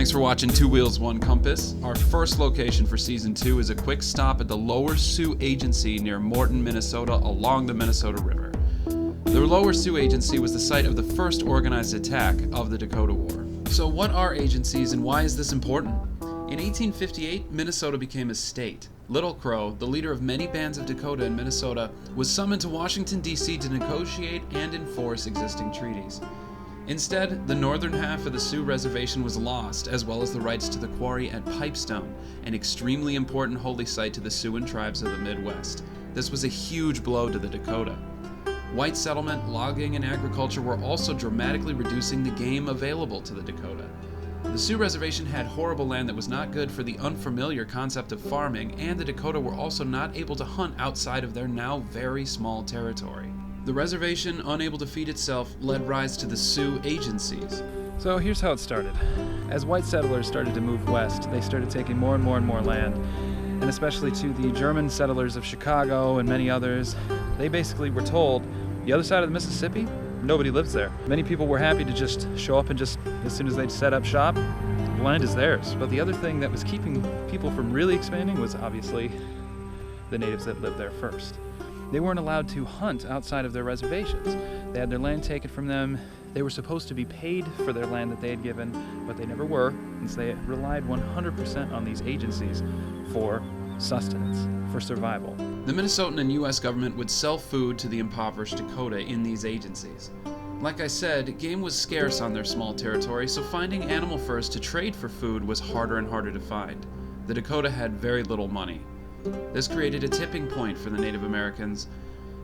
Thanks for watching Two Wheels, One Compass. Our first location for Season 2 is a quick stop at the Lower Sioux Agency near Morton, Minnesota, along the Minnesota River. The Lower Sioux Agency was the site of the first organized attack of the Dakota War. So what are agencies and why is this important? In 1858, Minnesota became a state. Little Crow, the leader of many bands of Dakota in Minnesota, was summoned to Washington, D.C. to negotiate and enforce existing treaties. Instead, the northern half of the Sioux Reservation was lost, as well as the rights to the quarry at Pipestone, an extremely important holy site to the Siouan tribes of the Midwest. This was a huge blow to the Dakota. White settlement, logging, and agriculture were also dramatically reducing the game available to the Dakota. The Sioux Reservation had horrible land that was not good for the unfamiliar concept of farming, and the Dakota were also not able to hunt outside of their now very small territory. The reservation, unable to feed itself, led rise to the Sioux Agencies. So here's how it started. As white settlers started to move west, they started taking more and more land, and especially to the German settlers of Chicago and many others, they basically were told, the other side of the Mississippi, nobody lives there. Many people were happy to just show up and just, as soon as they'd set up shop, the land is theirs. But the other thing that was keeping people from really expanding was obviously the natives that lived there first. They weren't allowed to hunt outside of their reservations. They had their land taken from them. They were supposed to be paid for their land that they had given, but they never were, and so they relied 100% on these agencies for sustenance, for survival. The Minnesotan and U.S. government would sell food to the impoverished Dakota in these agencies. Like I said, game was scarce on their small territory, so finding animal furs to trade for food was harder and harder to find. The Dakota had very little money. This created a tipping point for the Native Americans.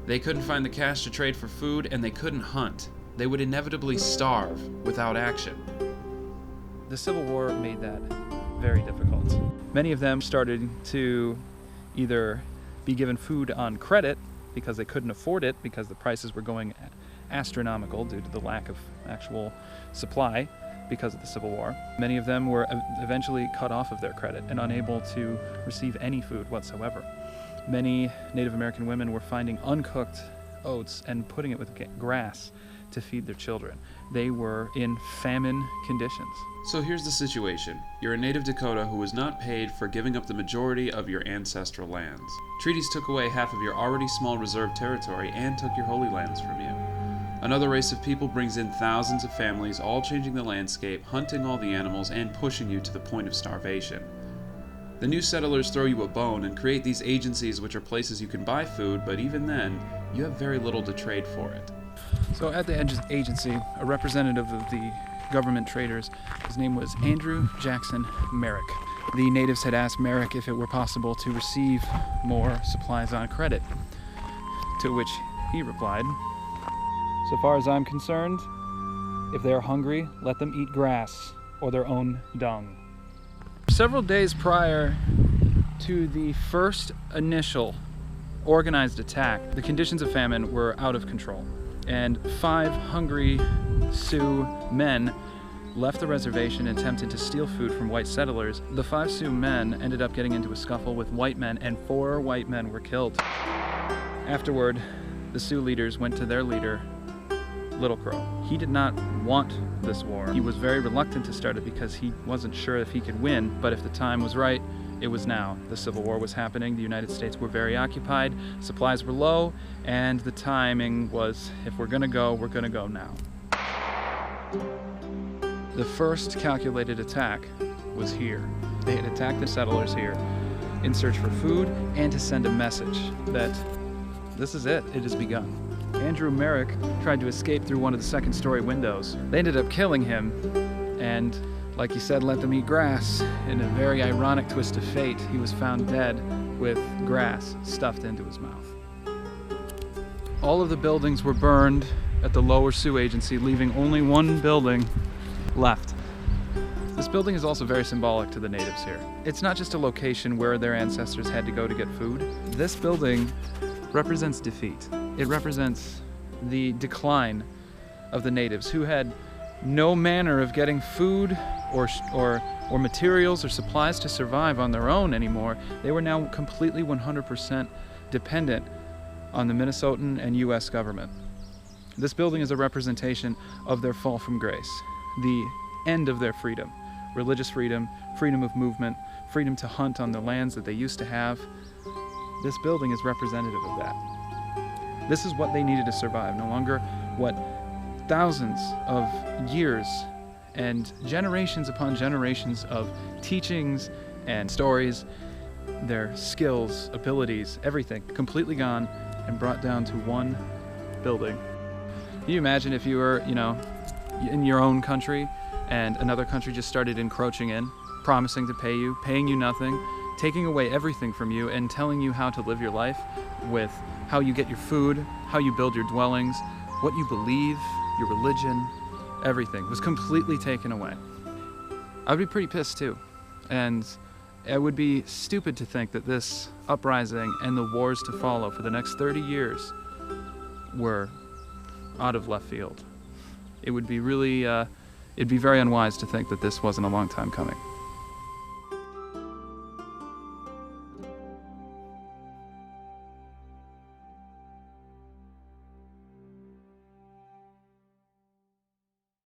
They couldn't find the cash to trade for food, and they couldn't hunt. They would inevitably starve without action. The Civil War made that very difficult. Many of them started to either be given food on credit because they couldn't afford it because the prices were going astronomical due to the lack of actual supply because of the Civil War. Many of them were eventually cut off of their credit and unable to receive any food whatsoever. Many Native American women were finding uncooked oats and putting it with grass to feed their children. They were in famine conditions. So here's the situation. You're a native Dakota who was not paid for giving up the majority of your ancestral lands. Treaties took away half of your already small reserved territory and took your holy lands from you. Another race of people brings in thousands of families, all changing the landscape, hunting all the animals, and pushing you to the point of starvation. The new settlers throw you a bone and create these agencies, which are places you can buy food, but even then, you have very little to trade for it. So at the agency, a representative of the government traders, his name was Andrew Jackson Merrick. The natives had asked Merrick if it were possible to receive more supplies on credit, to which he replied, "So far as I'm concerned, if they are hungry, let them eat grass or their own dung." Several days prior to the first initial organized attack, the conditions of famine were out of control, and 5 hungry Sioux men left the reservation and attempted to steal food from white settlers. The 5 Sioux men ended up getting into a scuffle with white men, and 4 white men were killed. Afterward, the Sioux leaders went to their leader, Little Crow. He did not want this war. He was very reluctant to start it because he wasn't sure if he could win, but if the time was right, it was now. The Civil War was happening, the United States were very occupied, supplies were low, and the timing was, if we're gonna go, we're gonna go now. The first calculated attack was here. They had attacked the settlers here in search for food and to send a message that this is it has begun. Andrew Merrick tried to escape through one of the second-story windows. They ended up killing him, and like he said, let them eat grass. In a very ironic twist of fate, he was found dead with grass stuffed into his mouth. All of the buildings were burned at the Lower Sioux Agency, leaving only one building left. This building is also very symbolic to the natives here. It's not just a location where their ancestors had to go to get food. This building represents defeat. It represents the decline of the natives who had no manner of getting food or materials or supplies to survive on their own anymore. They were now completely 100% dependent on the Minnesotan and U.S. government. This building is a representation of their fall from grace, the end of their freedom. religious freedom, freedom of movement, freedom to hunt on the lands that they used to have. This building is representative of that. This is what they needed to survive, no longer what thousands of years and generations upon generations of teachings and stories, their skills, abilities, everything completely gone and brought down to one building. Can you imagine if you were, in your own country and another country just started encroaching in, promising to pay you, paying you nothing, taking away everything from you and telling you how to live your life with how you get your food, how you build your dwellings, what you believe, your religion, everything was completely taken away. I would be pretty pissed too. And it would be stupid to think that this uprising and the wars to follow for the next 30 years were out of left field. It would be really, it'd be very unwise to think that this wasn't a long time coming.